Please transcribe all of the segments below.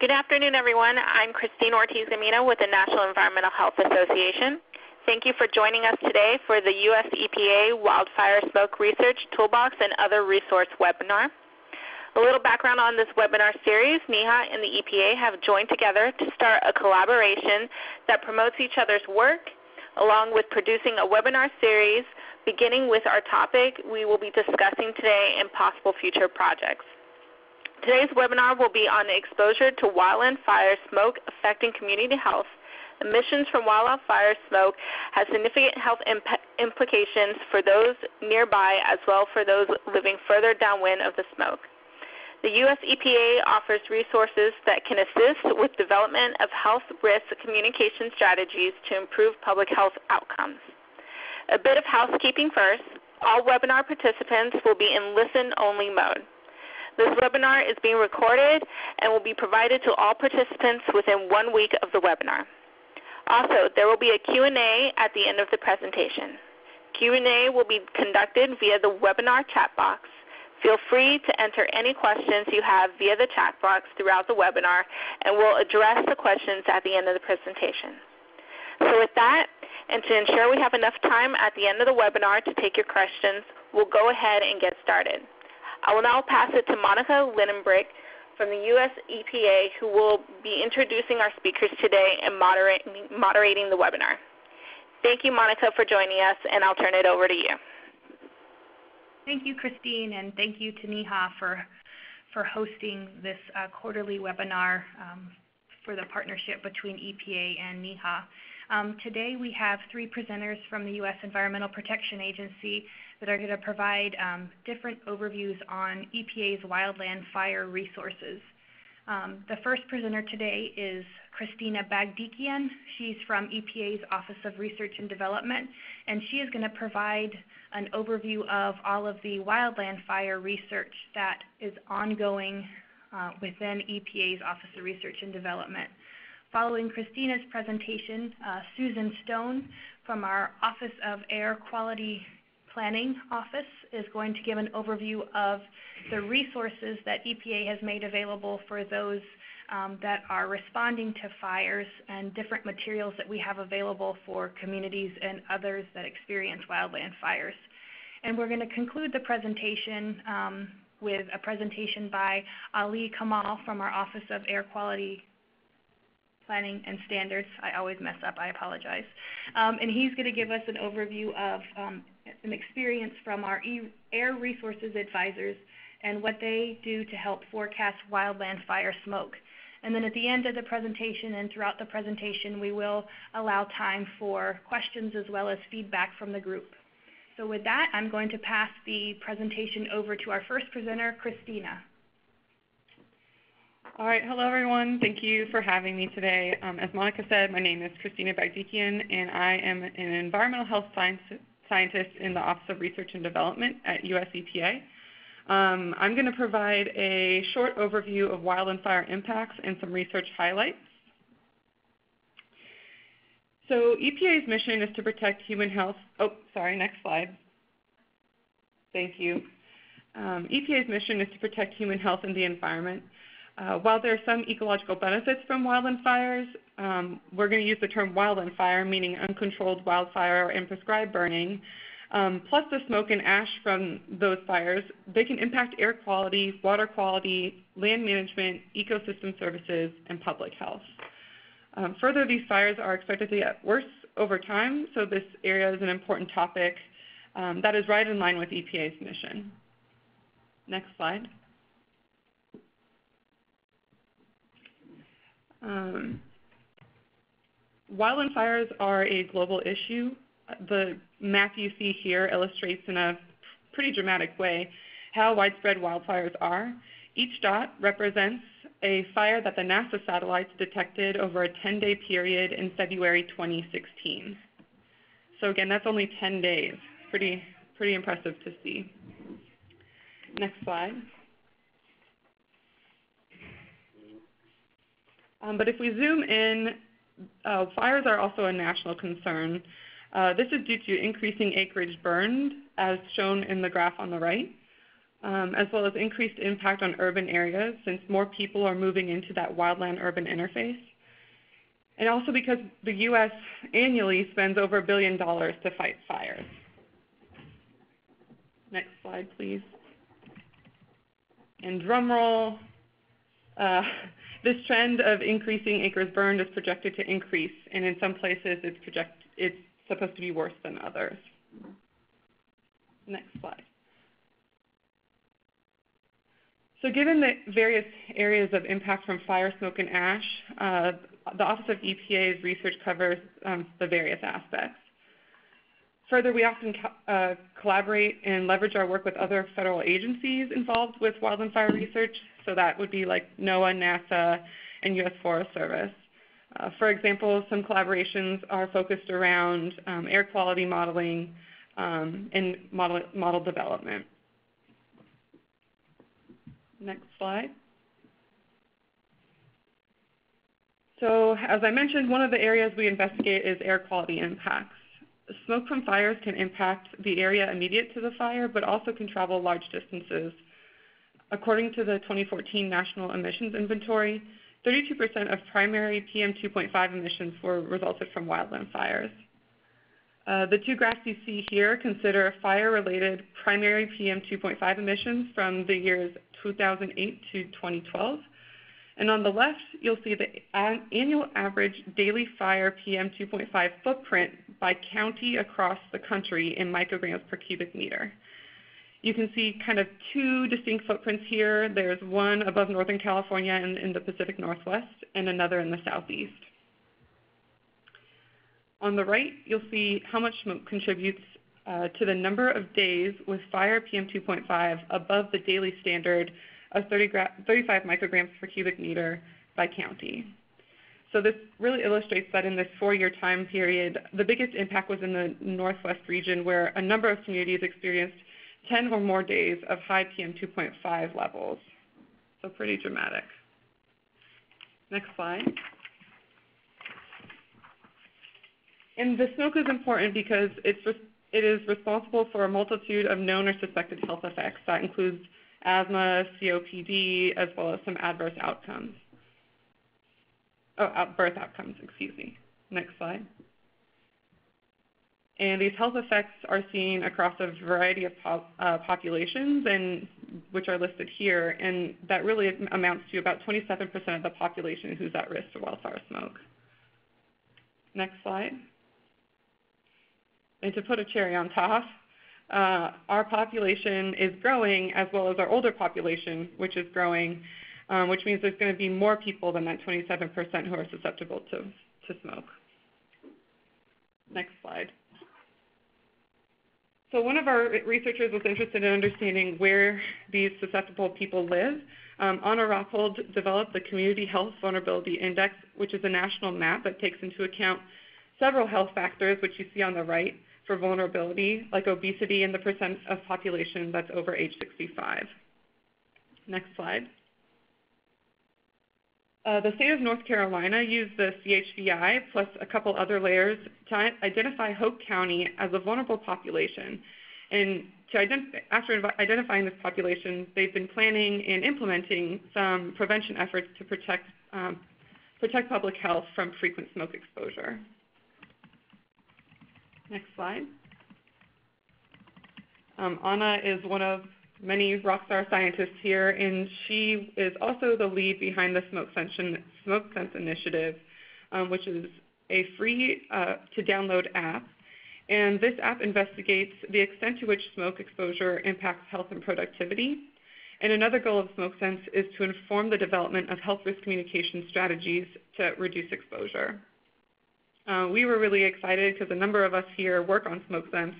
Good afternoon, everyone. I'm Christine Ortiz-Gamino with the National Environmental Health Association. Thank you for joining us today for the U.S. EPA Wildfire Smoke Research Toolbox and Other Resource webinar. A little background on this webinar series: NEHA and the EPA have joined together to start a collaboration that promotes each other's work, along with producing a webinar series beginning with our topic we will be discussing today and possible future projects. Today's webinar will be on exposure to wildland fire smoke affecting community health. Emissions from wildfire smoke have significant health implications for those nearby as well for those living further downwind of the smoke. The U.S. EPA offers resources that can assist with development of health risk communication strategies to improve public health outcomes. A bit of housekeeping first. All webinar participants will be in listen-only mode. This webinar is being recorded and will be provided to all participants within 1 week of the webinar. Also, there will be a Q&A at the end of the presentation. Q&A will be conducted via the webinar chat box. Feel free to enter any questions you have via the chat box throughout the webinar, and we'll address the questions at the end of the presentation. So with that, and to ensure we have enough time at the end of the webinar to take your questions, we'll go ahead and get started. I will now pass it to Monica Lindenbrick from the U.S. EPA, who will be introducing our speakers today and moderating the webinar. Thank you, Monica, for joining us, and I'll turn it over to you. Thank you, Christine, and thank you to NEHA for hosting this quarterly webinar for the partnership between EPA and NEHA. Today we have 3 presenters from the U.S. Environmental Protection Agency that are going to provide different overviews on EPA's wildland fire resources. The first presenter today is Christina Bagdikian. She's from EPA's Office of Research and Development, and she is going to provide an overview of all of the wildland fire research that is ongoing within EPA's Office of Research and Development. Following Christina's presentation, Susan Stone from our Office of Air Quality Planning Office is going to give an overview of the resources that EPA has made available for those that are responding to fires and different materials that we have available for communities and others that experience wildland fires. And we're going to conclude the presentation with a presentation by Ali Kamal from our Office of Air Quality Planning and Standards. I always mess up, I apologize. And he's going to give us an overview of an experience from our Air Resources Advisors and what they do to help forecast wildland fire smoke. And then at the end of the presentation and throughout the presentation, we will allow time for questions as well as feedback from the group. So with that, I'm going to pass the presentation over to our first presenter, Christina. All right, hello everyone. Thank you for having me today. As Monica said, my name is Christina Bagdikian, and I am an environmental health scientist in the Office of Research and Development at US EPA. I'm going to provide a short overview of wildland fire impacts and some research highlights. So EPA's mission is to protect human health. Oh, sorry, next slide. Thank you. EPA's mission is to protect human health and the environment. While there are some ecological benefits from wildland fires, we're going to use the term wildland fire, meaning uncontrolled wildfire and prescribed burning, plus the smoke and ash from those fires. They can impact air quality, water quality, land management, ecosystem services, and public health. Further, these fires are expected to get worse over time, so this area is an important topic that is right in line with EPA's mission. Next slide. Wildland fires are a global issue. The map you see here illustrates in a pretty dramatic way how widespread wildfires are. Each dot represents a fire that the NASA satellites detected over a 10-day period in February 2016. So again, that's only 10 days. Pretty impressive to see. Next slide. But if we zoom in, fires are also a national concern. This is due to increasing acreage burned, as shown in the graph on the right. as well as increased impact on urban areas since more people are moving into that wildland-urban interface. And also because the U.S. annually spends over $1 billion to fight fires. Next slide, please. And drum roll. This trend of increasing acres burned is projected to increase, and in some places it's supposed to be worse than others. Next slide. So given the various areas of impact from fire, smoke, and ash, the Office of EPA's research covers the various aspects. Further, we often collaborate and leverage our work with other federal agencies involved with wildland fire research. So that would be like NOAA, NASA, and U.S. Forest Service. For example, some collaborations are focused around air quality modeling and model development. Next slide. So as I mentioned, one of the areas we investigate is air quality impacts. Smoke from fires can impact the area immediate to the fire, but also can travel large distances. According to the 2014 National Emissions Inventory, 32% of primary PM2.5 emissions were resulted from wildland fires. The two graphs you see here consider fire-related primary PM2.5 emissions from the years 2008 to 2012. And on the left, you'll see the annual average daily fire PM2.5 footprint by county across the country in micrograms per cubic meter. You can see kind of two distinct footprints here. There's one above Northern California in the Pacific Northwest and another in the Southeast. On the right, you'll see how much smoke contributes to the number of days with fire PM2.5 above the daily standard of 35 micrograms per cubic meter by county. So this really illustrates that in this 4-year time period, the biggest impact was in the Northwest region, where a number of communities experienced 10 or more days of high PM2.5 levels. So pretty dramatic. Next slide. And the smoke is important because it is responsible for a multitude of known or suspected health effects. That includes asthma, COPD, as well as some adverse outcomes. Birth outcomes, excuse me. Next slide. And these health effects are seen across a variety of populations, and which are listed here, and that really amounts to about 27% of the population who's at risk to wildfire smoke. Next slide. And to put a cherry on top, our population is growing as well as our older population, which is growing, which means there's going to be more people than that 27% who are susceptible to smoke. Next slide. So one of our researchers was interested in understanding where these susceptible people live. Anna Rappold developed the Community Health Vulnerability Index, which is a national map that takes into account several health factors, which you see on the right, for vulnerability, like obesity and the percent of population that's over age 65. Next slide. The state of North Carolina used the CHVI plus a couple other layers to identify Hope County as a vulnerable population. And after identifying this population, they've been planning and implementing some prevention efforts to protect public health from frequent smoke exposure. Next slide. Anna is one of many rockstar scientists here, and she is also the lead behind the Smoke Sense Initiative, which is a free to download app. And this app investigates the extent to which smoke exposure impacts health and productivity. And another goal of Smoke Sense is to inform the development of health risk communication strategies to reduce exposure. We were really excited because a number of us here work on Smoke Sense.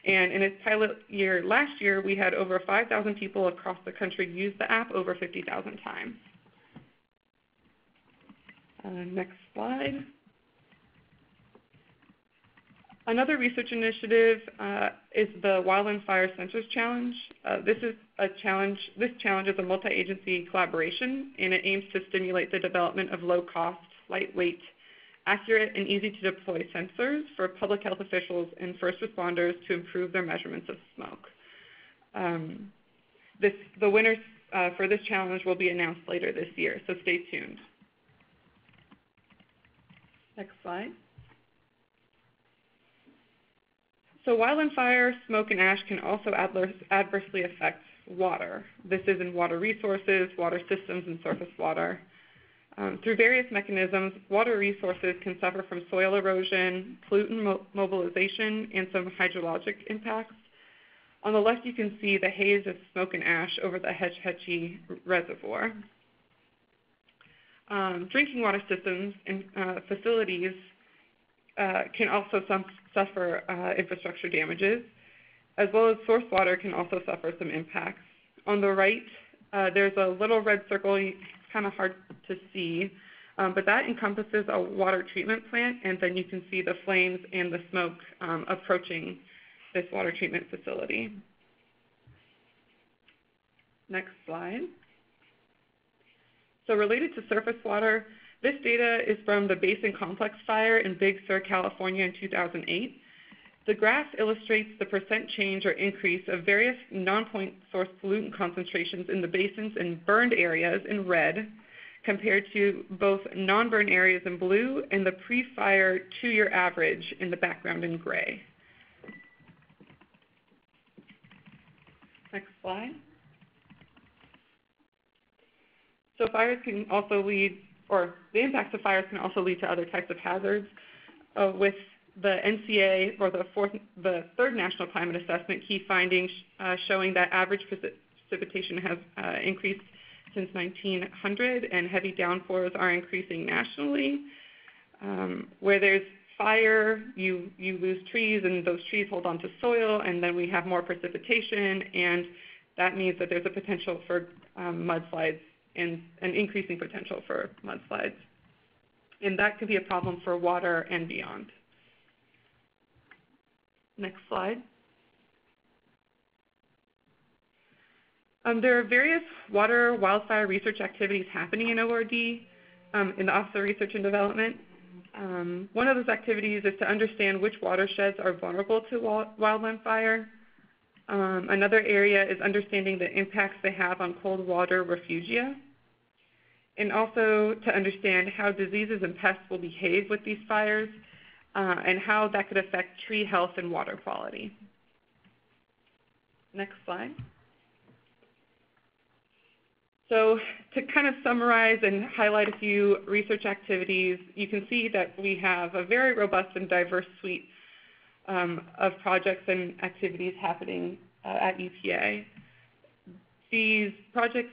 And in its pilot year last year, we had over 5,000 people across the country use the app over 50,000 times. Next slide. Another research initiative is the Wildland Fire Sensors Challenge. This challenge is a multi-agency collaboration, and it aims to stimulate the development of low-cost, lightweight, accurate, and easy-to-deploy sensors for public health officials and first responders to improve their measurements of smoke. the winners for this challenge will be announced later this year, so stay tuned. Next slide. So wildland fire, smoke, and ash can also adversely affect water. This is in water resources, water systems, and surface water. Through various mechanisms, water resources can suffer from soil erosion, pollutant mobilization, and some hydrologic impacts. On the left, you can see the haze of smoke and ash over the Hetch Hetchy Reservoir. Drinking water systems and facilities can also suffer infrastructure damages, as well as source water can also suffer some impacts. On the right, there's a little red circle, it's kind of hard to see, but that encompasses a water treatment plant, and then you can see the flames and the smoke approaching this water treatment facility. Next slide. So related to surface water, this data is from the Basin Complex Fire in Big Sur, California in 2008. The graph illustrates the percent change or increase of various non-point source pollutant concentrations in the basins and burned areas in red, compared to both non-burn areas in blue and the pre-fire 2-year average in the background in gray. Next slide. So fires can also lead, or the impacts of fires can also lead to other types of hazards. With the NCA, or the third National Climate Assessment, key findings showing that average precipitation has increased since 1900, and heavy downpours are increasing nationally. Where there's fire, you lose trees, and those trees hold on to soil, and then we have more precipitation, and that means that there's a potential for mudslides, and an increasing potential for mudslides. And that could be a problem for water and beyond. Next slide. There are various water wildfire research activities happening in ORD, in the Office of Research and Development. One of those activities is to understand which watersheds are vulnerable to wildland fire. Another area is understanding the impacts they have on cold water refugia, and also to understand how diseases and pests will behave with these fires, and how that could affect tree health and water quality. Next slide. So to kind of summarize and highlight a few research activities, you can see that we have a very robust and diverse suite of projects and activities happening at EPA. These projects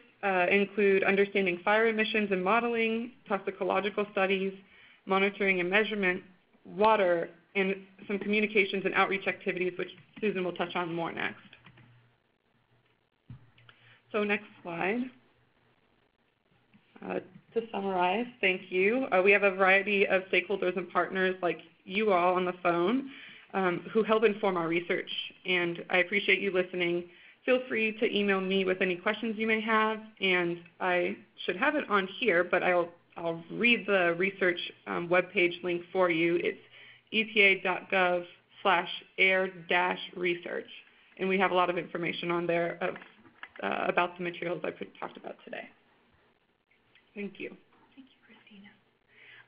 include understanding fire emissions and modeling, toxicological studies, monitoring and measurement, water, and some communications and outreach activities, which Susan will touch on more next. So next slide. To summarize, thank you. We have a variety of stakeholders and partners like you all on the phone who help inform our research, and I appreciate you listening. Feel free to email me with any questions you may have, and I should have it on here, but I'll read the research webpage link for you. It's epa.gov/air-research, and we have a lot of information on there about the materials I talked about today. Thank you. Thank you, Christina.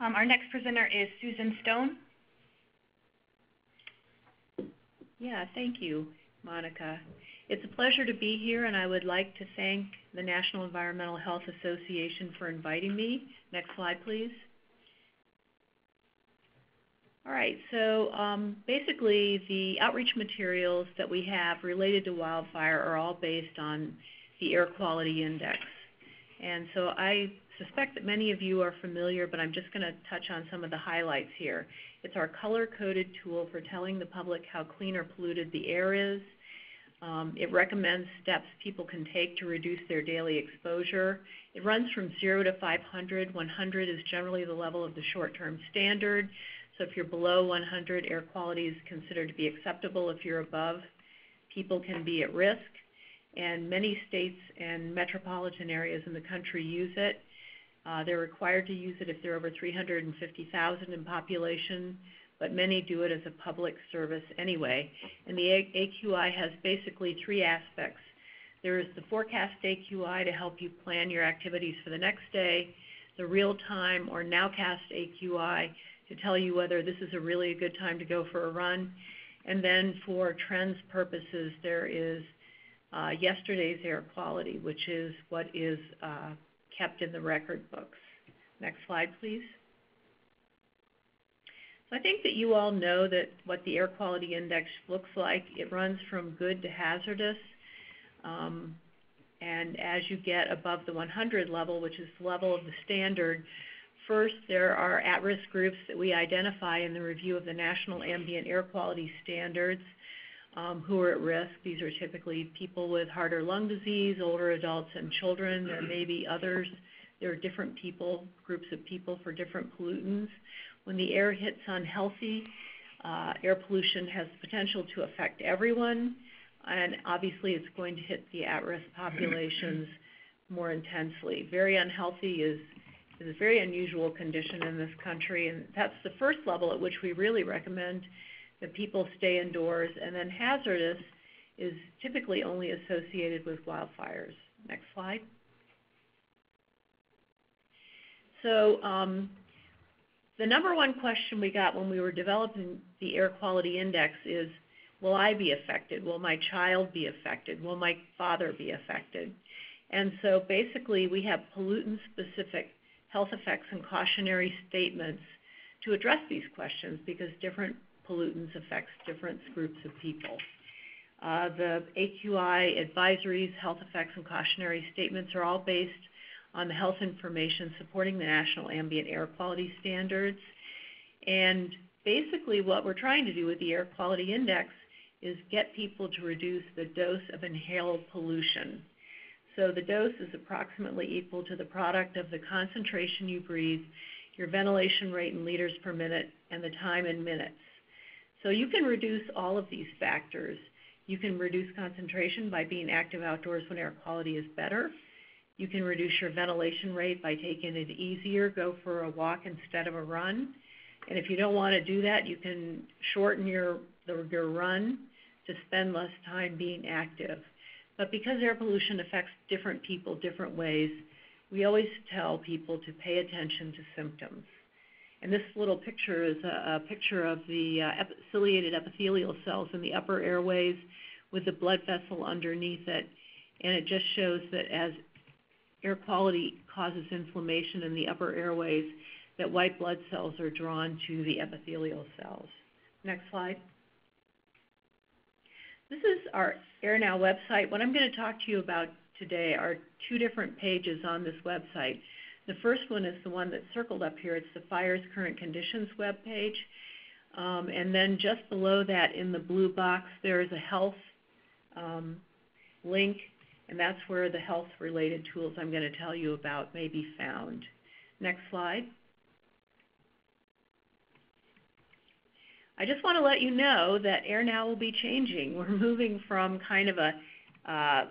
Our next presenter is Susan Stone. Yeah, thank you, Monica. It's a pleasure to be here, and I would like to thank the National Environmental Health Association for inviting me. Next slide, please. All right, so basically the outreach materials that we have related to wildfire are all based on the Air Quality Index. And so I suspect that many of you are familiar, but I'm just going to touch on some of the highlights here. It's our color-coded tool for telling the public how clean or polluted the air is. It recommends steps people can take to reduce their daily exposure. It runs from 0 to 500. 100 is generally the level of the short-term standard. So if you're below 100, air quality is considered to be acceptable. If you're above, people can be at risk. And many states and metropolitan areas in the country use it. They're required to use it if they're over 350,000 in population, but many do it as a public service anyway. And the AQI has basically three aspects. There is the forecast AQI to help you plan your activities for the next day, the real-time or nowcast AQI to tell you whether this is a really good time to go for a run. And then for trends purposes, there is yesterday's air quality, which is what is kept in the record books. Next slide, please. So I think that you all know that what the air quality index looks like. It runs from good to hazardous. And as you get above the 100 level, which is the level of the standard, first there are at-risk groups that we identify in the review of the National Ambient Air Quality Standards who are at risk. These are typically people with heart or lung disease, older adults, and children. There may be others. There are different people, groups of people for different pollutants. When the air hits unhealthy, air pollution has the potential to affect everyone, and obviously it's going to hit the at-risk populations more intensely. Very unhealthy is a very unusual condition in this country, and that's the first level at which we really recommend that people stay indoors. And then hazardous is typically only associated with wildfires. Next slide. So the number one question we got when we were developing the air quality index is, will I be affected? Will my child be affected? Will my father be affected? And so basically we have pollutant-specific health effects and cautionary statements to address these questions because different pollutants affect different groups of people. The AQI advisories, health effects, and cautionary statements are all based on the health information supporting the National Ambient Air Quality Standards. And basically what we're trying to do with the Air Quality Index is get people to reduce the dose of inhaled pollution. So the dose is approximately equal to the product of the concentration you breathe, your ventilation rate in liters per minute, and the time in minutes. So you can reduce all of these factors. You can reduce concentration by being active outdoors when air quality is better. You can reduce your ventilation rate by taking it easier, go for a walk instead of a run. And if you don't want to do that, you can shorten your run to spend less time being active. But because air pollution affects different people different ways, we always tell people to pay attention to symptoms. And this little picture is a picture of the ciliated epithelial cells in the upper airways with the blood vessel underneath it. And it just shows that as air quality causes inflammation in the upper airways, that white blood cells are drawn to the epithelial cells. Next slide. This is our AirNow website. What I'm going to talk to you about today are two different pages on this website. The first one is the one that's circled up here. It's the Fire's Current Conditions webpage. And then just below that in the blue box, there is a health link, and that's where the health-related tools I'm going to tell you about may be found. Next slide. I just want to let you know that AirNow will be changing. We're moving from kind of a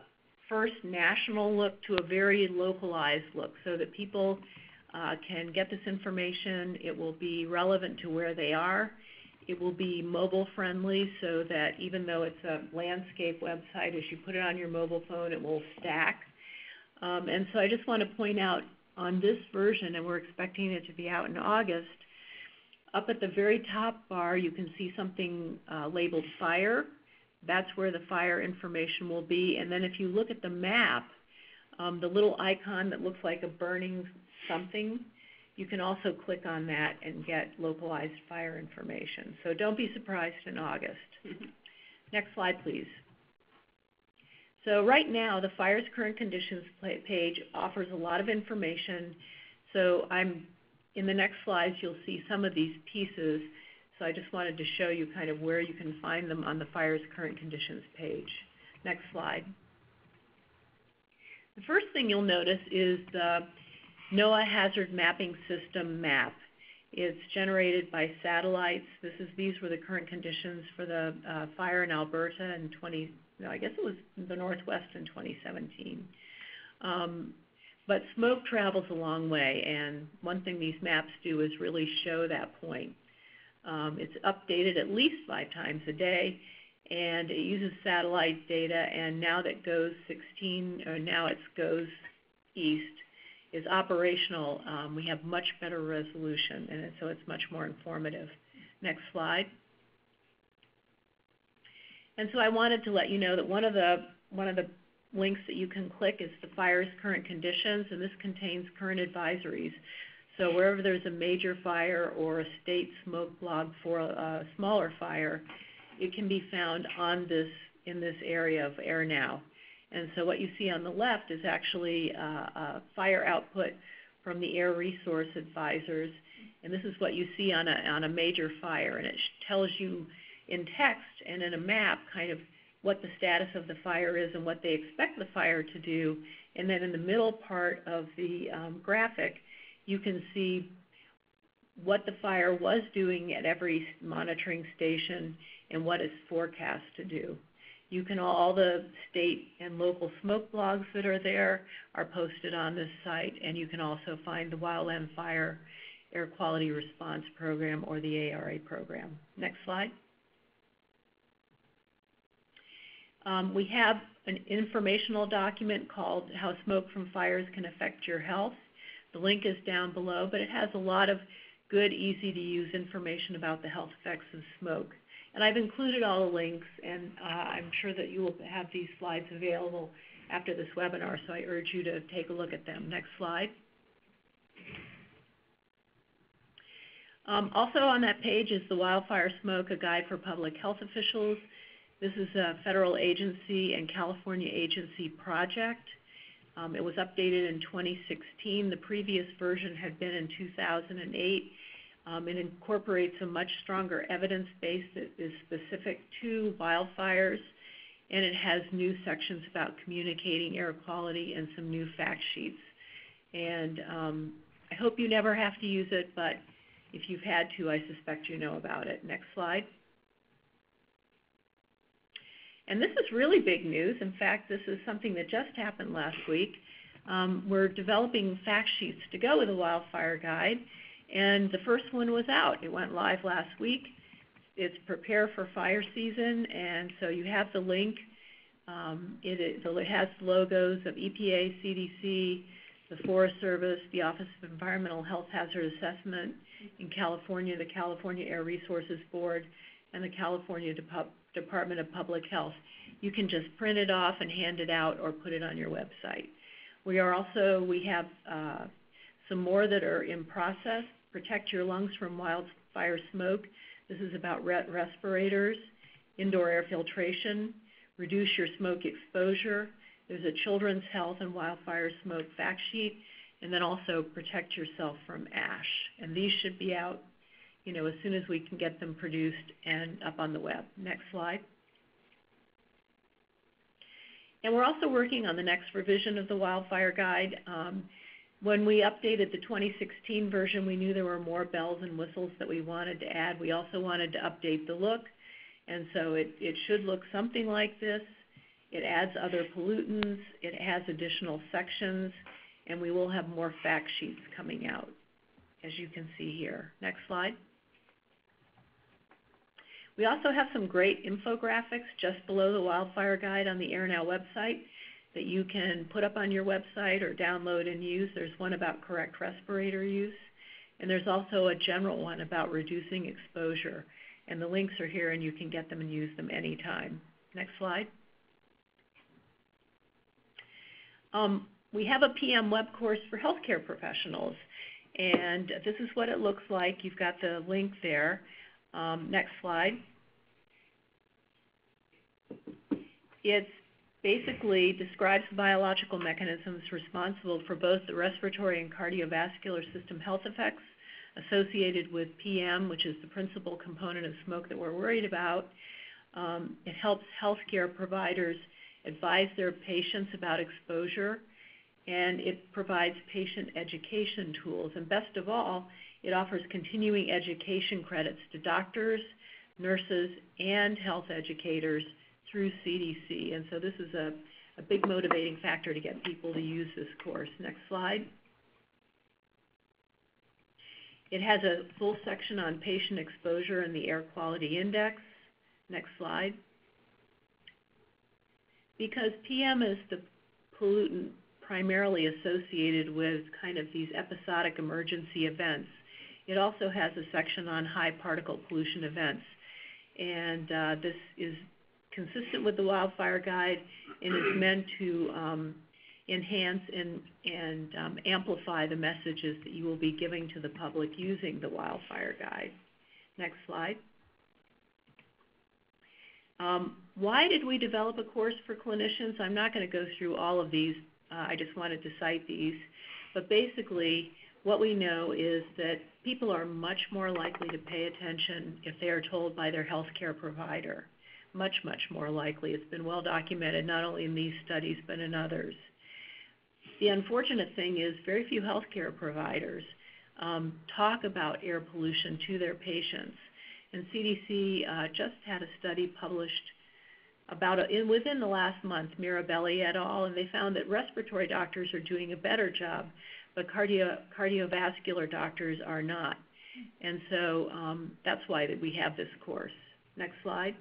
first national look to a very localized look so that people can get this information. It will be relevant to where they are. It will be mobile friendly so that even though it's a landscape website, as you put it on your mobile phone, it will stack. And so I just want to point out on this version, and we're expecting it to be out in August, up at the very top bar, you can see something labeled fire. That's where the fire information will be. And then if you look at the map, the little icon that looks like a burning something, you can also click on that and get localized fire information. So don't be surprised in August. Next slide, please. So right now, the Fire's Current Conditions page offers a lot of information. So in the next slides, you'll see some of these pieces. So I just wanted to show you kind of where you can find them on the Fire's Current Conditions page. Next slide. The first thing you'll notice is the NOAA Hazard Mapping System map. It's generated by satellites. These were the current conditions for the fire in Alberta in I guess it was the Northwest in 2017. But smoke travels a long way, and one thing these maps do is really show that point. It's updated at least 5 times a day, and it uses satellite data, and now that GOES 16, or now it's GOES East, is operational. We have much better resolution, and so it's much more informative. Next slide. And so I wanted to let you know that one of the links that you can click is the fire's current conditions, and this contains current advisories. So wherever there's a major fire or a state smoke log for a smaller fire, it can be found on in this area of Air Now. And so what you see on the left is actually a fire output from the Air Resource Advisors, and this is what you see on a major fire, and it tells you in text and in a map kind of what the status of the fire is and what they expect the fire to do. And then in the middle part of the graphic, you can see what the fire was doing at every monitoring station and what it's forecast to do. You can all the state and local smoke blogs that are there are posted on this site, and you can also find the Wildland Fire Air Quality Response Program, or the ARA program. Next slide. We have an informational document called How Smoke from Fires Can Affect Your Health. The link is down below, but it has a lot of good, easy-to-use information about the health effects of smoke. And I've included all the links, and I'm sure that you will have these slides available after this webinar, so I urge you to take a look at them. Next slide. Also on that page is the Wildfire Smoke, a guide for public health officials. This is a federal agency and California agency project. It was updated in 2016. The previous version had been in 2008. It incorporates a much stronger evidence base that is specific to wildfires, and it has new sections about communicating air quality and some new fact sheets. And I hope you never have to use it, but if you've had to, I suspect you know about it. Next slide. And this is really big news. In fact, this is something that just happened last week. We're developing fact sheets to go with the Wildfire Guide, and the first one was out. It went live last week. It's Prepare for Fire Season, and so you have the link. It has logos of EPA, CDC, the Forest Service, the Office of Environmental Health Hazard Assessment in California, the California Air Resources Board, and the California Department of Public Health. You can just print it off and hand it out or put it on your website. We have some more that are in process. Protect your lungs from wildfire smoke. This is about respirators, indoor air filtration, reduce your smoke exposure. There's a children's health and wildfire smoke fact sheet, and then also protect yourself from ash. And these should be out, as soon as we can get them produced and up on the web. Next slide. And we're also working on the next revision of the Wildfire Guide. When we updated the 2016 version, we knew there were more bells and whistles that we wanted to add. We also wanted to update the look, and so it should look something like this. It adds other pollutants, it has additional sections, and we will have more fact sheets coming out, as you can see here. Next slide. We also have some great infographics just below the Wildfire Guide on the AirNow website that you can put up on your website or download and use. There's one about correct respirator use, and there's also a general one about reducing exposure. And the links are here, and you can get them and use them anytime. Next slide. We have a PM web course for healthcare professionals, and this is what it looks like. You've got the link there. Next slide. It basically describes the biological mechanisms responsible for both the respiratory and cardiovascular system health effects associated with PM, which is the principal component of smoke that we're worried about. It helps healthcare providers advise their patients about exposure, and it provides patient education tools. And best of all, it offers continuing education credits to doctors, nurses, and health educators through CDC. And so this is a big motivating factor to get people to use this course. Next slide. It has a full section on patient exposure and the air quality index. Next slide. because PM is the pollutant primarily associated with kind of these episodic emergency events. It also has a section on high particle pollution events. And this is consistent with the wildfire guide and is meant to enhance and amplify the messages that you will be giving to the public using the wildfire guide. Next slide. Why did we develop a course for clinicians? I'm not going to go through all of these. I just wanted to cite these. But basically, what we know is that people are much more likely to pay attention if they are told by their healthcare provider. Much, much more likely. It's been well documented not only in these studies but in others. The unfortunate thing is very few healthcare providers talk about air pollution to their patients. And CDC just had a study published about within the last month, Mirabelli et al., and they found that respiratory doctors are doing a better job, but cardiovascular doctors are not. And so that's why that we have this course. Next slide.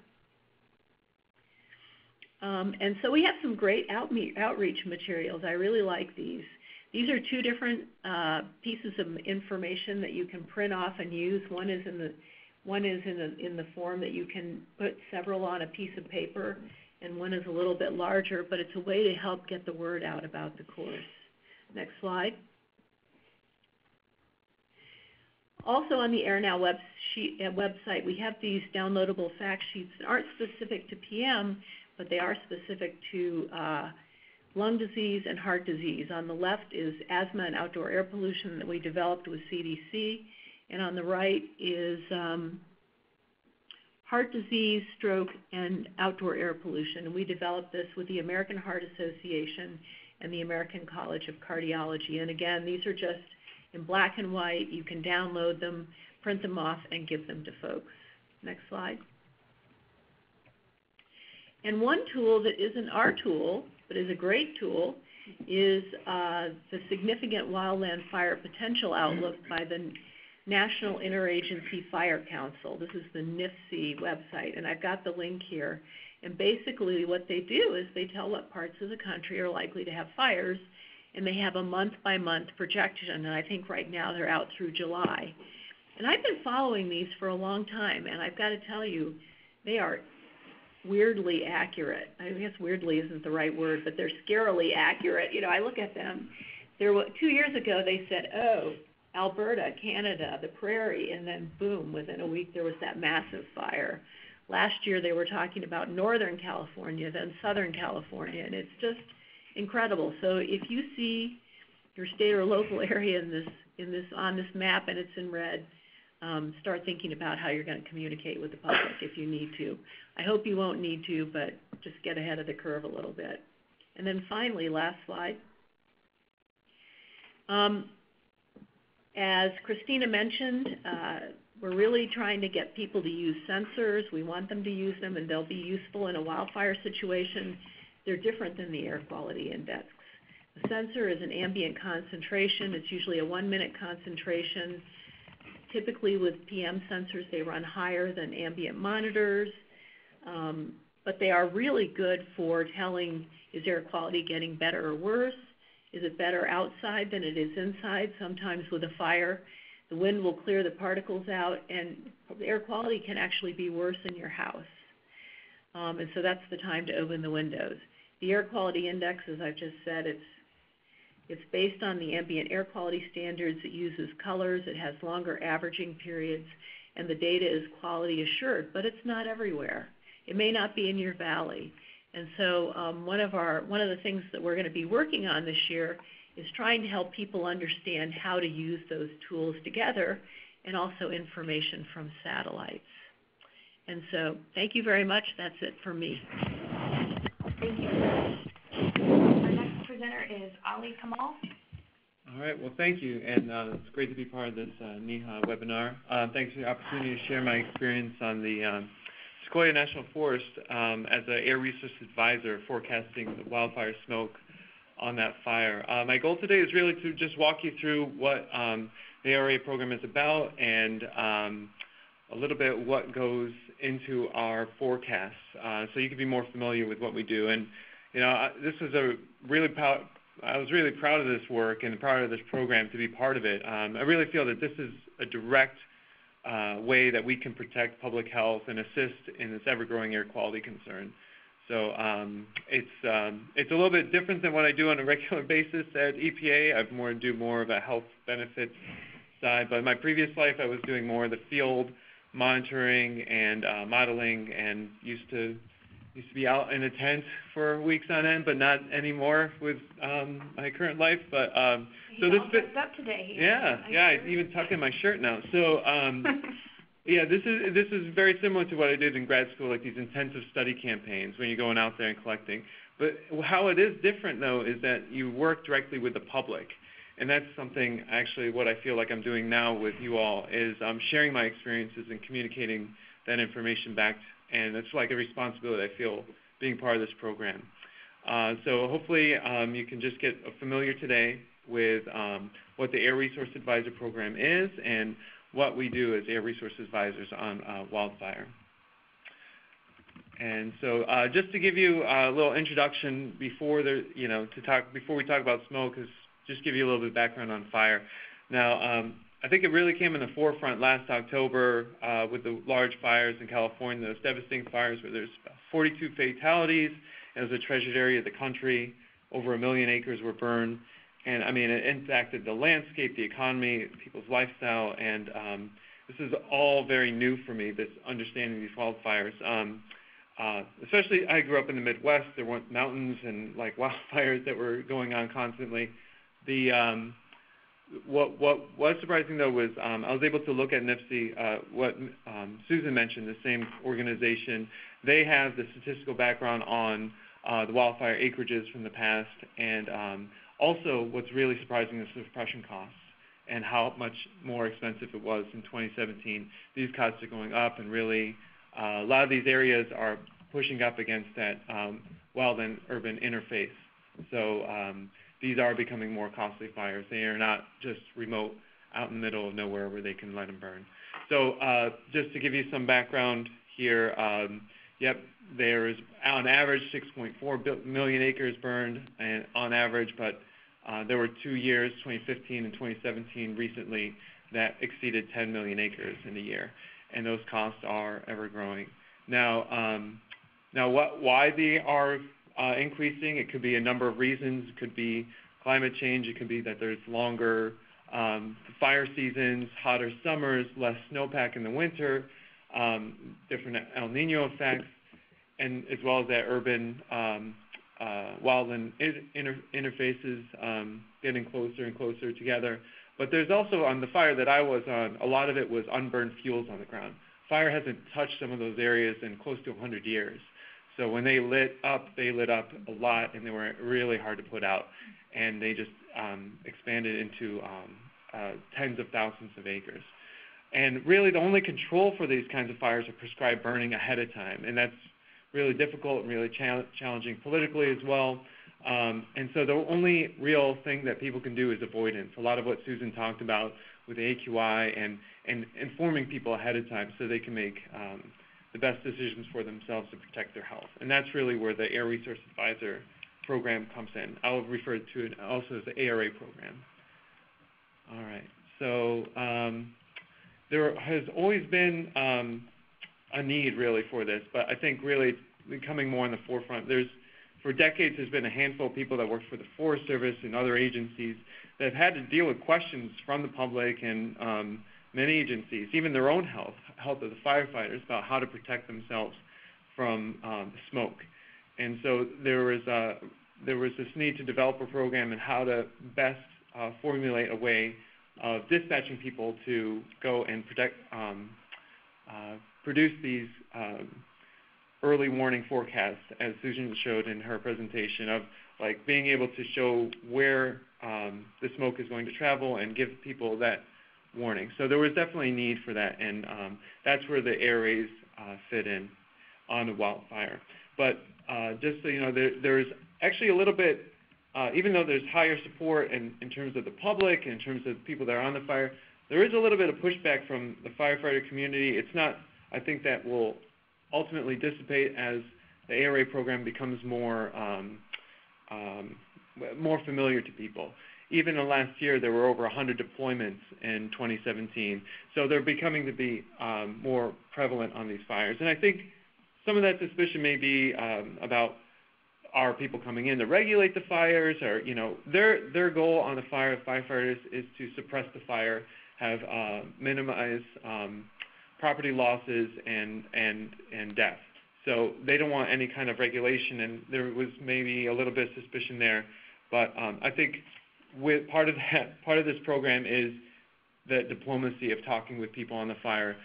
And so we have some great outreach materials. I really like these. These are two different pieces of information that you can print off and use. One is in the form that you can put several on a piece of paper, and one is a little bit larger, but it's a way to help get the word out about the course. Next slide. Also on the AirNow website, we have these downloadable fact sheets that aren't specific to PM, but they are specific to lung disease and heart disease. On the left is asthma and outdoor air pollution that we developed with CDC, and on the right is heart disease, stroke, and outdoor air pollution. And we developed this with the American Heart Association and the American College of Cardiology. And again, these are just in black and white. You can download them, print them off, and give them to folks. Next slide. And one tool that isn't our tool, but is a great tool, is the Significant Wildland Fire Potential Outlook by the National Interagency Fire Council. This is the NIFC website, and I've got the link here. And basically what they do is they tell what parts of the country are likely to have fires, and they have a month-by-month projection, and I think right now they're out through July. And I've been following these for a long time, and I've got to tell you, they are weirdly accurate. I guess weirdly isn't the right word, but they're scarily accurate. You know, I look at them. 2 years ago they said, oh, Alberta, Canada, the prairie, and then boom, within a week there was that massive fire. Last year they were talking about Northern California, then Southern California, and it's just incredible. So if you see your state or local area on this map and it's in red, start thinking about how you're going to communicate with the public if you need to. I hope you won't need to, but just get ahead of the curve a little bit. And then finally, last slide. As Christina mentioned, we're really trying to get people to use sensors. We want them to use them, and they'll be useful in a wildfire situation. They're different than the air quality index. The sensor is an ambient concentration. It's usually a 1-minute concentration. Typically with PM sensors, they run higher than ambient monitors, but they are really good for telling, is air quality getting better or worse? Is it better outside than it is inside? Sometimes with a fire, the wind will clear the particles out, and the air quality can actually be worse in your house. And so that's the time to open the windows. The air quality index, as I've just said, it's based on the ambient air quality standards. It uses colors. It has longer averaging periods, and the data is quality assured, but it's not everywhere. It may not be in your valley. And so one of the things that we're going to be working on this year is trying to help people understand how to use those tools together, and also information from satellites. And so thank you very much. That's it for me. Thank you. Our next presenter is Ali Kamal. All right, well, thank you, and it's great to be part of this NEHA webinar. Thanks for the opportunity to share my experience on the Sequoia National Forest as an air resource advisor forecasting the wildfire smoke on that fire. My goal today is really to just walk you through what the ARA program is about, and a little bit what goes into our forecasts, so you can be more familiar with what we do. And I was really proud of this work and proud of this program to be part of it. I really feel that this is a direct way that we can protect public health and assist in this ever-growing air quality concern. So it's a little bit different than what I do on a regular basis at EPA. I do more of a health benefits side, but in my previous life I was doing more of the field monitoring and modeling, and used to be out in a tent for weeks on end, but not anymore with my current life. But so this dressed up today. Yeah, I even tuck in my shirt now. So yeah, this is very similar to what I did in grad school, like these intensive study campaigns when you're going out there and collecting. But how it is different, though, is that you work directly with the public. And that's something, actually, what I feel like I'm doing now with you all is I'm sharing my experiences and communicating that information back. And it's like a responsibility I feel being part of this program. So hopefully you can just get familiar today with what the Air Resource Advisor Program is and what we do as Air Resource Advisors on wildfire. And so just to give you a little introduction before we talk about smoke, is just give you a little bit of background on fire. Now, I think it really came in the forefront last October with the large fires in California, those devastating fires where there's 42 fatalities. It was a treasured area of the country. Over 1 million acres were burned. And, I mean, it impacted the landscape, the economy, people's lifestyle. And this is all very new for me, this understanding these wildfires. Especially, I grew up in the Midwest. There weren't mountains and, like, wildfires that were going on constantly. What was surprising, though, was I was able to look at NEHA, what Susan mentioned, the same organization. They have the statistical background on the wildfire acreages from the past, and also what's really surprising is the suppression costs and how much more expensive it was in 2017. These costs are going up, and really a lot of these areas are pushing up against that wildland-urban interface. So these are becoming more costly fires. They are not just remote out in the middle of nowhere where they can let them burn. So just to give you some background here, there is on average 6.4 million acres burned and on average, but there were 2 years, 2015 and 2017 recently, that exceeded 10 million acres in a year. And those costs are ever growing. Now, why they are increasing? It could be a number of reasons. It could be climate change. It could be that there's longer fire seasons, hotter summers, less snowpack in the winter, different El Nino effects, and as well as that urban wildland interfaces getting closer and closer together. But there's also, on the fire that I was on, a lot of it was unburned fuels on the ground. Fire hasn't touched some of those areas in close to 100 years. So when they lit up a lot, and they were really hard to put out. And they just expanded into tens of thousands of acres. And really the only control for these kinds of fires are prescribed burning ahead of time. And that's really difficult and really challenging politically as well. And so the only real thing that people can do is avoidance. A lot of what Susan talked about with the AQI and informing people ahead of time so they can make the best decisions for themselves to protect their health. And that's really where the Air Resource Advisor program comes in. I'll refer to it also as the ARA program. All right. So there has always been a need really for this, but I think really becoming more in the forefront. For decades, there's been a handful of people that work for the Forest Service and other agencies that have had to deal with questions from the public and many agencies, even their own health of the firefighters, about how to protect themselves from smoke. And so there was this need to develop a program and how to best formulate a way of dispatching people to go and produce these early warning forecasts, as Susan showed in her presentation, of like being able to show where the smoke is going to travel and give people that warning. So there was definitely a need for that, and that's where the ARAs fit in on the wildfire. But just so you know, there's actually a little bit, even though there's higher support in terms of the public, in terms of people that are on the fire, there is a little bit of pushback from the firefighter community. It's not, I think that will ultimately dissipate as the ARA program becomes more more familiar to people. Even in the last year, there were over 100 deployments in 2017. So they're becoming to be more prevalent on these fires. And I think some of that suspicion may be about, are people coming in to regulate the fires, or, you know, their goal on the firefighters is to suppress the fire, have minimize property losses and death. So they don't want any kind of regulation, and there was maybe a little bit of suspicion there. But I think with part of this program is the diplomacy of talking with people on the fire,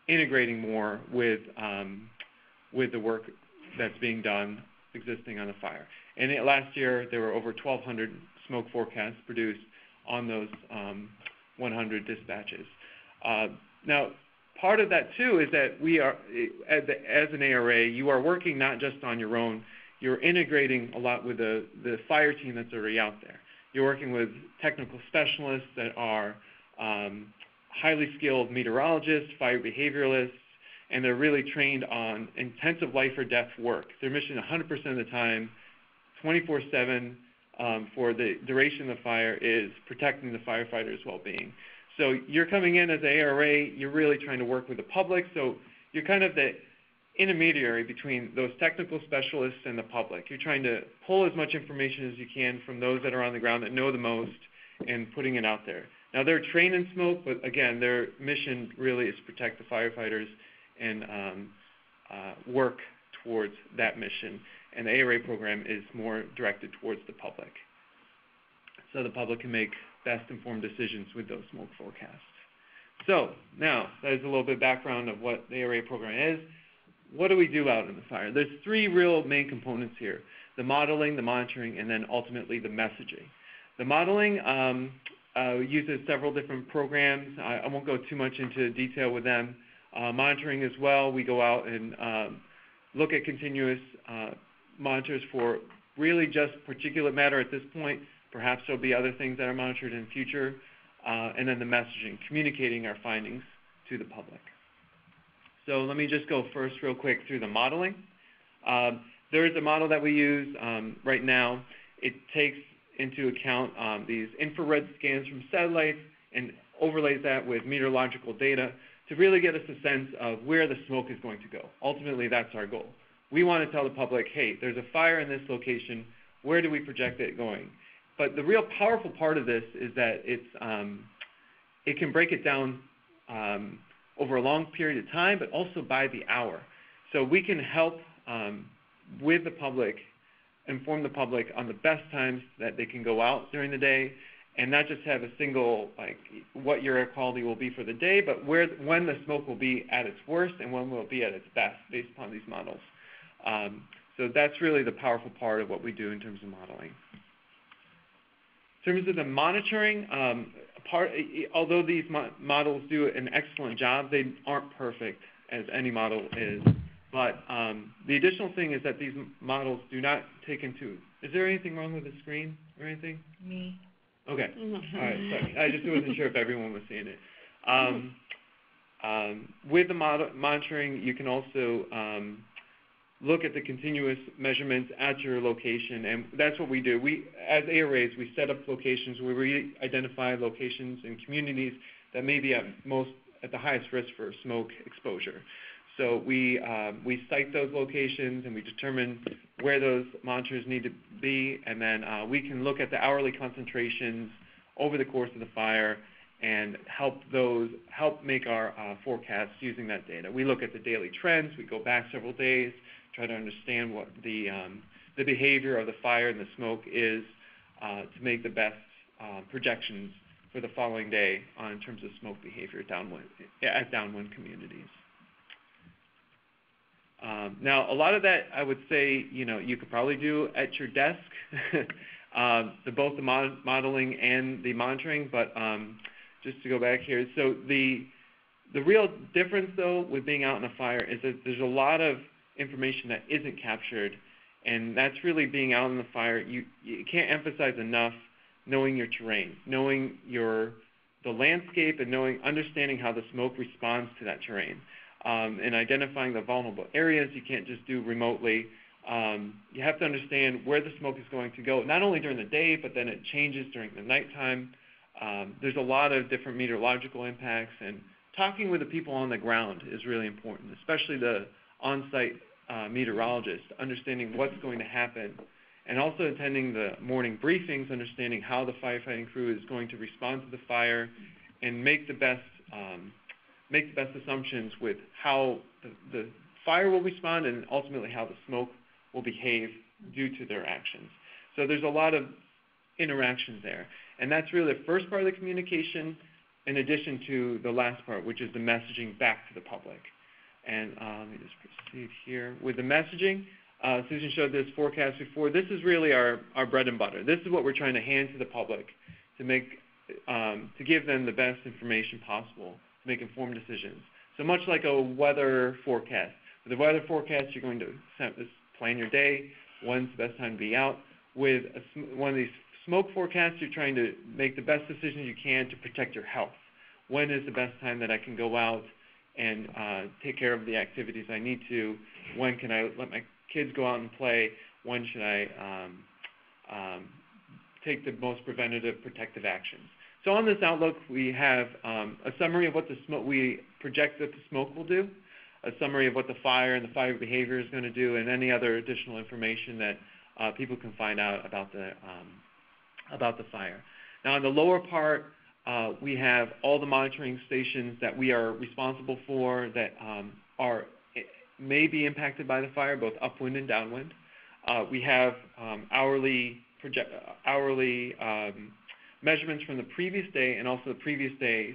integrating more with the work that's being done existing on the fire. And last year, there were over 1,200 smoke forecasts produced on those 100 dispatches. Now, part of that, too, is that we are, as an ARA, you are working not just on your own. You're integrating a lot with the fire team that's already out there. You're working with technical specialists that are highly skilled meteorologists, fire behavioralists, and they're really trained on intensive life or death work. Their mission 100% of the time, 24/7, for the duration of the fire is protecting the firefighter's well-being. So you're coming in as an ARA, you're really trying to work with the public, so you're kind of the intermediary between those technical specialists and the public. You're trying to pull as much information as you can from those that are on the ground that know the most and putting it out there. Now, they're trained in smoke, but again, their mission really is to protect the firefighters and work towards that mission. And the ARA program is more directed towards the public, so the public can make best informed decisions with those smoke forecasts. So now, that is a little bit of background of what the ARA program is. What do we do out in the fire? There's three real main components here: the modeling, the monitoring, and then ultimately the messaging. The modeling uses several different programs. I won't go too much into detail with them. Monitoring as well, we go out and look at continuous monitors for really just particulate matter at this point. Perhaps there'll be other things that are monitored in the future. And then the messaging, communicating our findings to the public. So let me just go first real quick through the modeling. There is a model that we use right now. It takes into account these infrared scans from satellites and overlays that with meteorological data to really get us a sense of where the smoke is going to go. Ultimately, that's our goal. We want to tell the public, hey, there's a fire in this location. Where do we project it going? But the real powerful part of this is that it can break it down over a long period of time, but also by the hour. So we can help with the public, inform the public on the best times that they can go out during the day, and not just have a single, like, what your air quality will be for the day, but when the smoke will be at its worst and when will it be at its best based upon these models. So that's really the powerful part of what we do in terms of modeling. In terms of the monitoring, although these models do an excellent job, they aren't perfect, as any model is. But the additional thing is that these models do not take into... Is there anything wrong with the screen or anything? Me. Okay. All right. Sorry. I just wasn't sure if everyone was seeing it. With the monitoring, you can also look at the continuous measurements at your location, and that's what we do. We, as ARAs, we set up locations where we identify locations and communities that may be at the highest risk for smoke exposure. So we site those locations and we determine where those monitors need to be, and then we can look at the hourly concentrations over the course of the fire and help make our forecasts using that data. We look at the daily trends. We go back several days, try to understand what the behavior of the fire and the smoke is to make the best projections for the following day in terms of smoke behavior at downwind communities. Now, a lot of that, I would say, you could probably do at your desk, both the modeling and the monitoring. But just to go back here, so the real difference, though, with being out in a fire is that there's a lot of information that isn't captured, and that's really being out in the fire. You can't emphasize enough knowing your terrain, knowing the landscape, and understanding how the smoke responds to that terrain. And identifying the vulnerable areas you can't just do remotely. You have to understand where the smoke is going to go, not only during the day, but then it changes during the nighttime. There's a lot of different meteorological impacts, and talking with the people on the ground is really important, especially the on-site meteorologist, understanding what's going to happen, and also attending the morning briefings, understanding how the firefighting crew is going to respond to the fire, and make the best assumptions with how the fire will respond and ultimately how the smoke will behave due to their actions. So there's a lot of interactions there. And that's really the first part of the communication, in addition to the last part, which is the messaging back to the public. And let me just proceed here. With the messaging, Susan showed this forecast before. This is really our bread and butter. This is what we're trying to hand to the public to give them the best information possible to make informed decisions. So much like a weather forecast. With the weather forecast, you're going to plan your day, when's the best time to be out. With one of these smoke forecasts, you're trying to make the best decisions you can to protect your health. When is the best time that I can go out and take care of the activities I need to? When can I let my kids go out and play? When should I take the most preventative protective actions? So on this outlook, we have a summary of what the smoke we project that the smoke will do, a summary of what the fire and the fire behavior is going to do, and any other additional information that people can find out about the fire. Now, on the lower part, we have all the monitoring stations that we are responsible for that may be impacted by the fire, both upwind and downwind. We have hourly measurements from the previous day and also the previous day's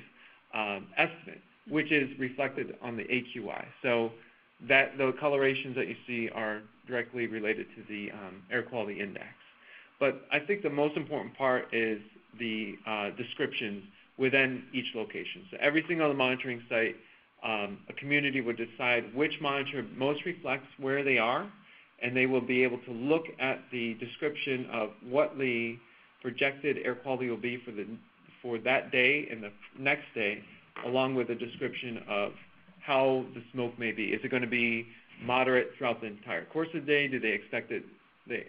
estimate, which is reflected on the AQI. So that the colorations that you see are directly related to the air quality index. But I think the most important part is the descriptions within each location. So every single monitoring site, a community would decide which monitor most reflects where they are, and they will be able to look at the description of what the projected air quality will be for that day and the next day, along with a description of how the smoke may be. Is it going to be moderate throughout the entire course of the day? Do they expect the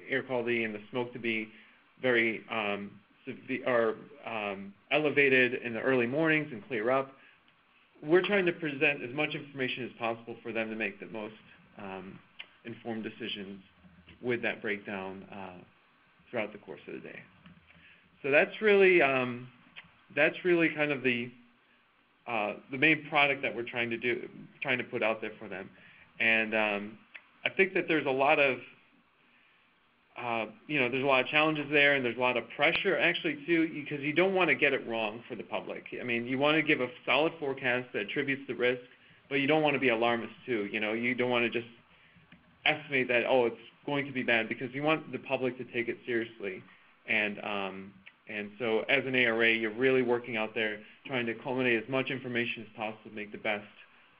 air quality and the smoke to be very elevated in the early mornings and clear up? We're trying to present as much information as possible for them to make the most informed decisions with that breakdown throughout the course of the day. So that's really kind of the main product that we're trying to put out there for them. And I think that there's a lot of there's a lot of challenges there, and there's a lot of pressure actually too, because you don't want to get it wrong for the public. I mean, you want to give a solid forecast that attributes the risk, but you don't want to be alarmist too. You don't want to just estimate that, oh, it's going to be bad, because you want the public to take it seriously. And so as an ARA, you're really working out there trying to culminate as much information as possible to make the best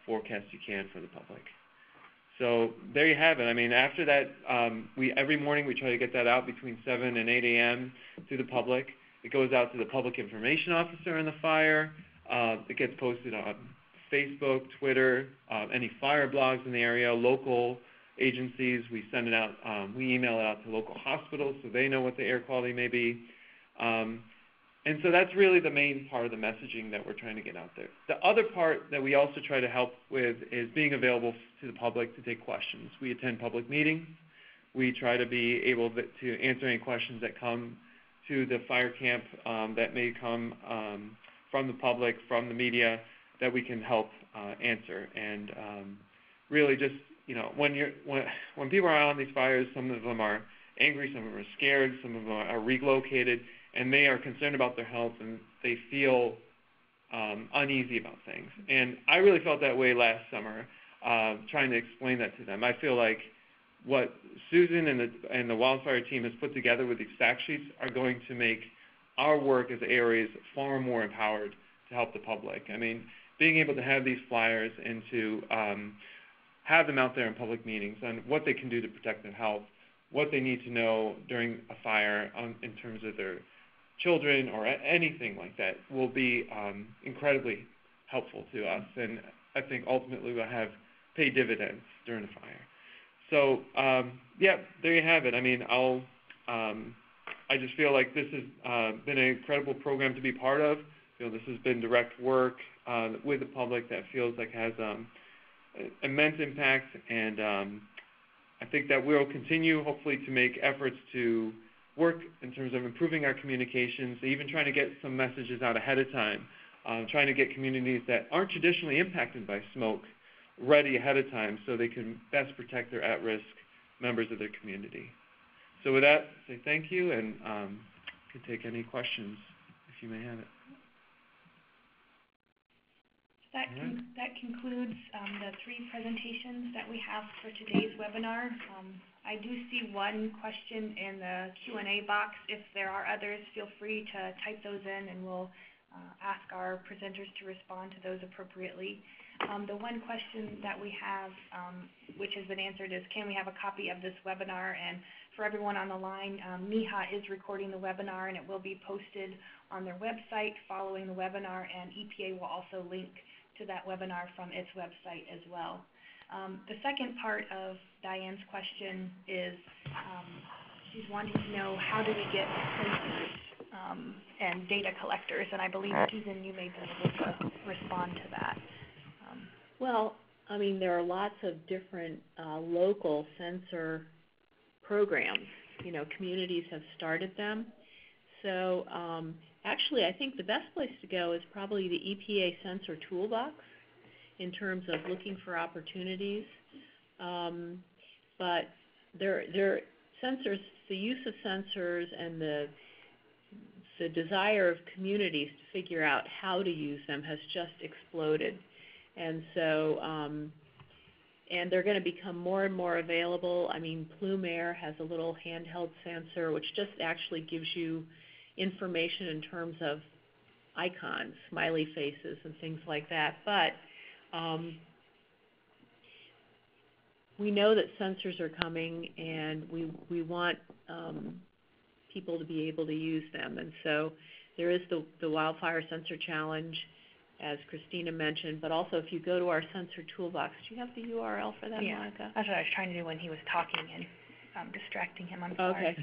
forecast you can for the public. So there you have it. I mean, after that, every morning we try to get that out between 7 and 8 a.m. to the public. It goes out to the public information officer in the fire. It gets posted on Facebook, Twitter, any fire blogs in the area, local agencies. We send it out. We email it out to local hospitals so they know what the air quality may be. And so that's really the main part of the messaging that we're trying to get out there. The other part that we also try to help with is being available to the public to take questions. We attend public meetings. We try to be able to answer any questions that come to the fire camp that may come from the public, from the media, that we can help answer. And really just, when people are out on these fires, some of them are angry, some of them are scared, some of them are relocated, and they are concerned about their health, and they feel uneasy about things. And I really felt that way last summer, trying to explain that to them. I feel like what Susan and the Wildfire team has put together with these fact sheets are going to make our work as ARAs far more empowered to help the public. I mean, being able to have these flyers and to have them out there in public meetings on what they can do to protect their health, what they need to know during a fire in terms of their children or anything like that, will be incredibly helpful to us, and I think ultimately will have pay dividends during the fire. So yeah, there you have it. I mean, I just feel like this has been an incredible program to be part of. I feel this has been direct work with the public that feels like has immense impact, and I think that we'll continue, hopefully, to make efforts to work in terms of improving our communications, even trying to get some messages out ahead of time, trying to get communities that aren't traditionally impacted by smoke ready ahead of time so they can best protect their at-risk members of their community. So with that, I say thank you, and can take any questions if you may have it. That concludes the 3 presentations that we have for today's webinar. I do see one question in the Q&A box. If there are others, feel free to type those in, and we'll ask our presenters to respond to those appropriately. The one question that we have, which has been answered, is can we have a copy of this webinar? And for everyone on the line, NEHA is recording the webinar, and it will be posted on their website following the webinar, and EPA will also link to that webinar from its website as well. The second part of Diane's question is she's wanting to know, how do we get sensors and data collectors? And I believe, Susan, you may be able to respond to that. Well, I mean, there are lots of different local sensor programs. You know, communities have started them. So actually, I think the best place to go is probably the EPA Sensor Toolbox in terms of looking for opportunities. But sensors, the use of sensors and the desire of communities to figure out how to use them has just exploded. And so, and they're going to become more and more available. I mean, Plume Air has a little handheld sensor which just actually gives you information in terms of icons, smiley faces, and things like that. But we know that sensors are coming, and we want people to be able to use them. And so there is the Wildfire Sensor Challenge, as Christina mentioned, but also if you go to our sensor toolbox, do you have the URL for that, Monica? That's what I was trying to do when he was talking and distracting him. I'm sorry. Okay.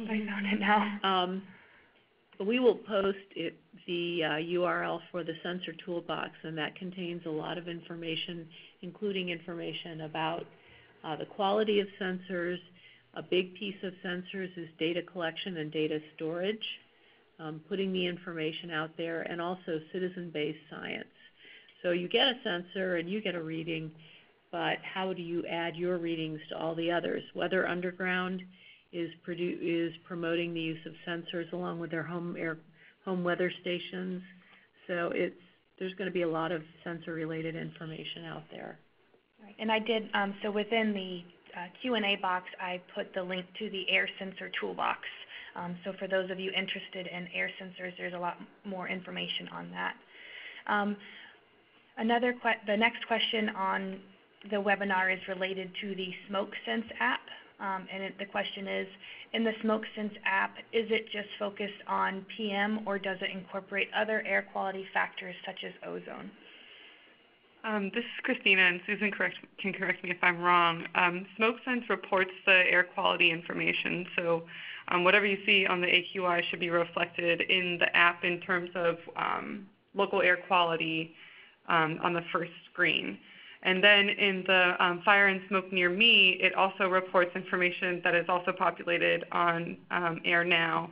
I found it now. But we will post the URL for the sensor toolbox, and that contains a lot of information, including information about the quality of sensors. A big piece of sensors is data collection and data storage, putting the information out there, and also citizen-based science. So you get a sensor and you get a reading, but how do you add your readings to all the others? Weather Underground is promoting the use of sensors along with their home weather stations. So there's going to be a lot of sensor-related information out there. Right. And I did, so within the Q&A box, I put the link to the Air Sensor Toolbox. So for those of you interested in air sensors, there's a lot more information on that. The next question on the webinar is related to the SmokeSense app. And the question is, in the SmokeSense app, is it just focused on PM, or does it incorporate other air quality factors such as ozone? This is Christina, and Susan can correct me if I'm wrong. SmokeSense reports the air quality information, so whatever you see on the AQI should be reflected in the app in terms of local air quality on the first screen. And then in the Fire and Smoke Near Me, it also reports information that is also populated on Air Now,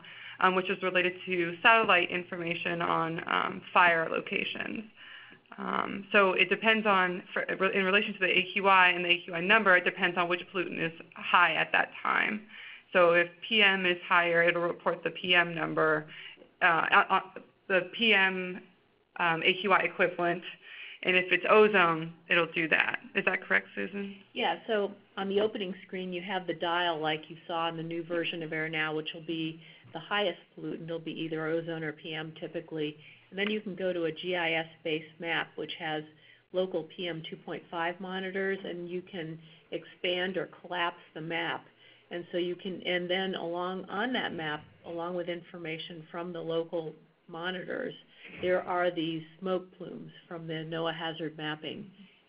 which is related to satellite information on fire locations. So it depends on, in relation to the AQI and the AQI number, it depends on which pollutant is high at that time. So if PM is higher, it'll report the PM number, the PM AQI equivalent. And if it's ozone, it'll do that. Is that correct, Susan? Yeah, so on the opening screen, you have the dial like you saw in the new version of Air Now, which will be the highest pollutant. It'll be either ozone or PM typically. And then you can go to a GIS-based map, which has local PM 2.5 monitors, and you can expand or collapse the map. And so you can, and then on that map, along with information from the local monitors, there are these smoke plumes from the NOAA hazard mapping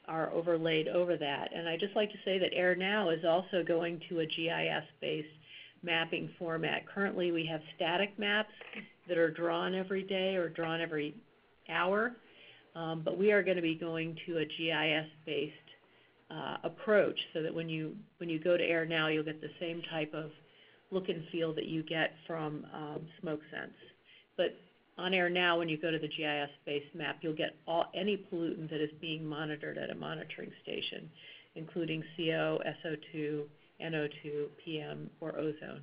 are overlaid over that. And I'd just like to say that Air Now is also going to a GIS-based mapping format. Currently, we have static maps that are drawn every day or drawn every hour, but we are going to be going to a GIS-based approach, so that when you go to Air Now, you'll get the same type of look and feel that you get from SmokeSense. But on Air Now, when you go to the GIS-based map, you'll get any pollutant that is being monitored at a monitoring station, including CO, SO2, NO2, PM, or ozone,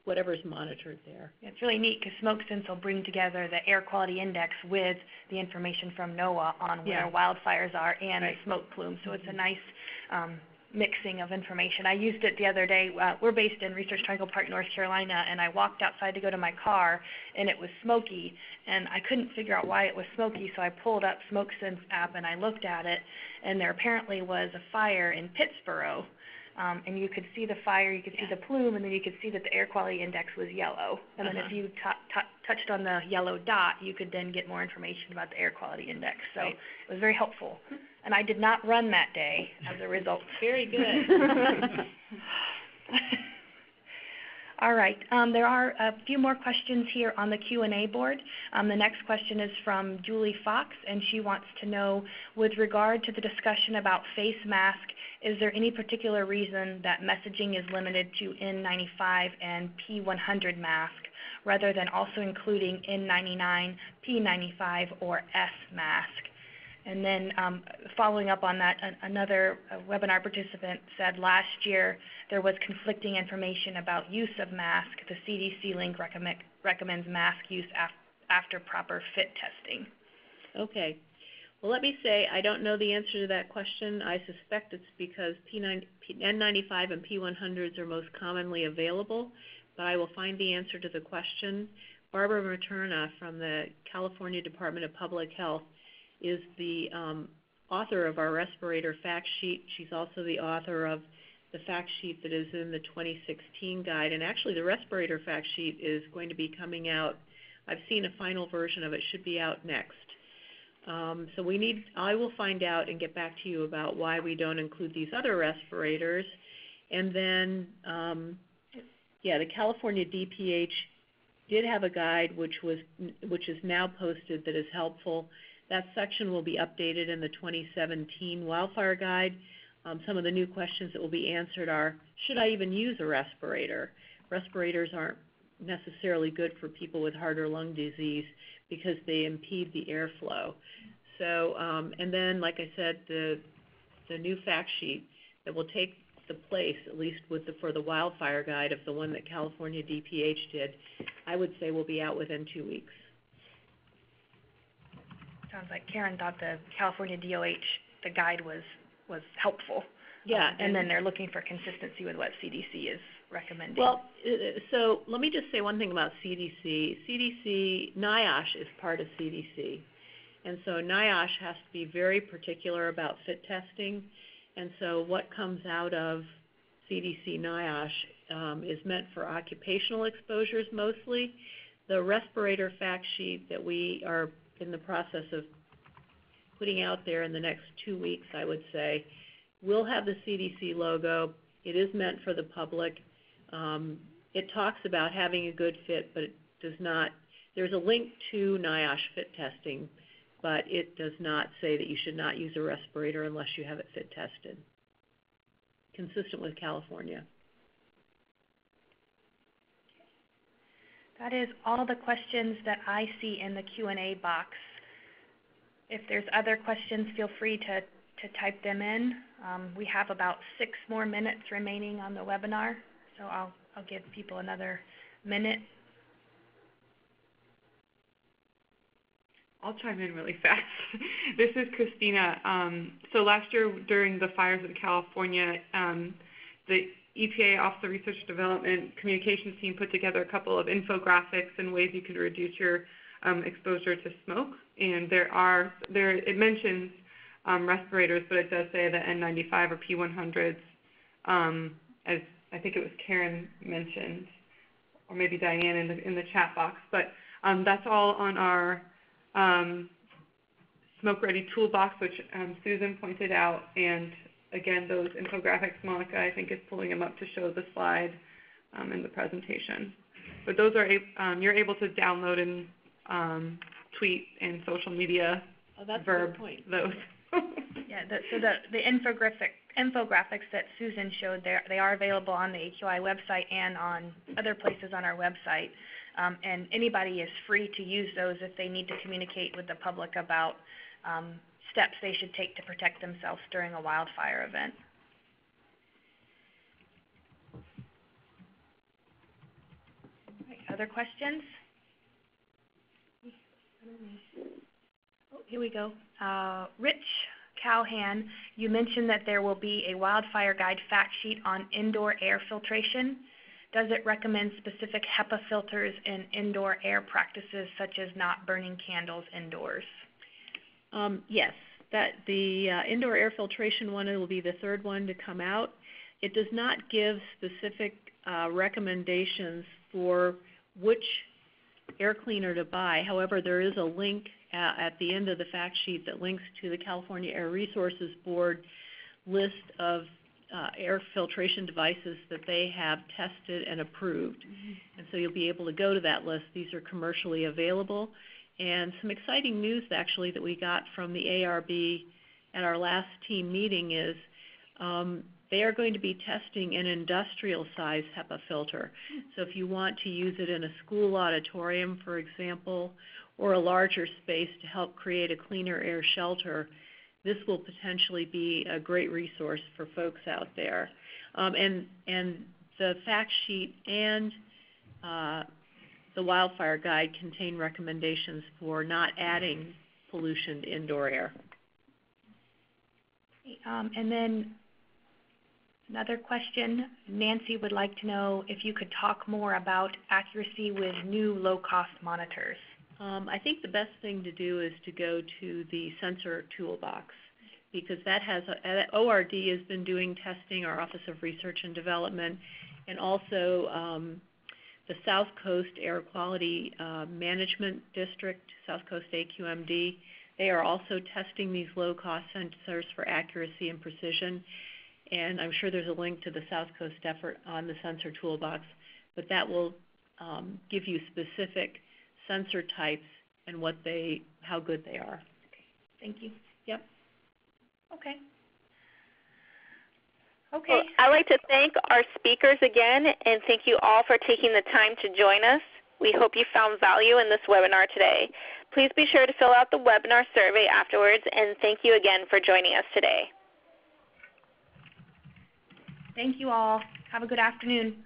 whatever is monitored there. It's really neat because SmokeSense will bring together the air quality index with the information from NOAA on where wildfires are and the smoke plume. So it's a nice mixing of information. I used it the other day. We're based in Research Triangle Park, North Carolina, and I walked outside to go to my car, and it was smoky, and I couldn't figure out why it was smoky, so I pulled up SmokeSense app and I looked at it, and there apparently was a fire in Pittsboro. And you could see the fire, you could see the plume, and then you could see that the air quality index was yellow. And then if you touched on the yellow dot, you could then get more information about the air quality index. So it was very helpful. And I did not run that day as a result. Very good. All right. There are a few more questions here on the Q&A board. The next question is from Julie Fox, and she wants to know, with regard to the discussion about face mask, is there any particular reason that messaging is limited to N95 and P100 mask, rather than also including N99, P95, or S mask? And then following up on that, another webinar participant said last year there was conflicting information about use of mask. The CDC link recommends mask use after proper fit testing. Okay. Well, let me say I don't know the answer to that question. I suspect it's because N95 and P100s are most commonly available, but I will find the answer to the question. Barbara Materna from the California Department of Public Health is the author of our respirator fact sheet. She's also the author of the fact sheet that is in the 2016 guide. And actually, the respirator fact sheet is going to be coming out. I've seen a final version of it. Should be out next. So I will find out and get back to you about why we don't include these other respirators. And then, the California DPH did have a guide which is now posted that is helpful. That section will be updated in the 2017 wildfire guide. Some of the new questions that will be answered are, should I even use a respirator? Respirators aren't necessarily good for people with heart or lung disease because they impede the airflow. So, and then, like I said, the new fact sheet that will take the place, at least for the wildfire guide, of the one that California DPH did, I would say will be out within 2 weeks. Sounds like Karen thought the California DOH, the guide was helpful. Yeah. And then they're looking for consistency with what CDC is recommending. Well, so let me just say one thing about CDC. NIOSH is part of CDC. And so NIOSH has to be very particular about fit testing. And so what comes out of CDC NIOSH is meant for occupational exposures mostly. The respirator fact sheet that we are in the process of putting out there in the next 2 weeks, I would say, will have the CDC logo. It is meant for the public. It talks about having a good fit, but it does not. There's a link to NIOSH fit testing, but it does not say that you should not use a respirator unless you have it fit tested, consistent with California. That is all the questions that I see in the Q&A box. If there's other questions, feel free to type them in. We have about 6 more minutes remaining on the webinar, so I'll give people another minute. I'll chime in really fast. This is Christina. So last year during the fires in California, the EPA Office of Research and Development communications team put together a couple of infographics and ways you can reduce your exposure to smoke. And it mentions respirators, but it does say the N95 or P100s, as I think it was Karen mentioned, or maybe Diane in the chat box. But that's all on our smoke-ready toolbox, which Susan pointed out, and again, those infographics, Monica, I think, is pulling them up to show the slide in the presentation. But those are, you're able to download and tweet and social media verb those. Yeah, so the infographics that Susan showed there, they are available on the AQI website and on other places on our website. And anybody is free to use those if they need to communicate with the public about steps they should take to protect themselves during a wildfire event. Right, other questions? Oh, here we go. Rich Calhan, you mentioned that there will be a wildfire guide fact sheet on indoor air filtration. Does it recommend specific HEPA filters in indoor air practices, such as not burning candles indoors? Yes, the indoor air filtration one will be the third one to come out. It does not give specific recommendations for which air cleaner to buy. However, there is a link at the end of the fact sheet that links to the California Air Resources Board list of air filtration devices that they have tested and approved. Mm-hmm. And so you'll be able to go to that list. These are commercially available. And some exciting news actually that we got from the ARB at our last team meeting is they are going to be testing an industrial size HEPA filter. So if you want to use it in a school auditorium, for example, or a larger space to help create a cleaner air shelter, this will potentially be a great resource for folks out there. And the fact sheet and the wildfire guide contain recommendations for not adding pollution to indoor air. And then another question, Nancy would like to know if you could talk more about accuracy with new low-cost monitors. I think the best thing to do is to go to the sensor toolbox, because that has ORD has been doing testing, our Office of Research and Development, and also the South Coast Air Quality Management District, South Coast AQMD. They are also testing these low-cost sensors for accuracy and precision, and I'm sure there's a link to the South Coast effort on the sensor toolbox, but that will give you specific sensor types and how good they are. Okay. Thank you. Yep. Okay. Well, I'd like to thank our speakers again, and thank you all for taking the time to join us. We hope you found value in this webinar today. Please be sure to fill out the webinar survey afterwards, and thank you again for joining us today. Thank you all. Have a good afternoon.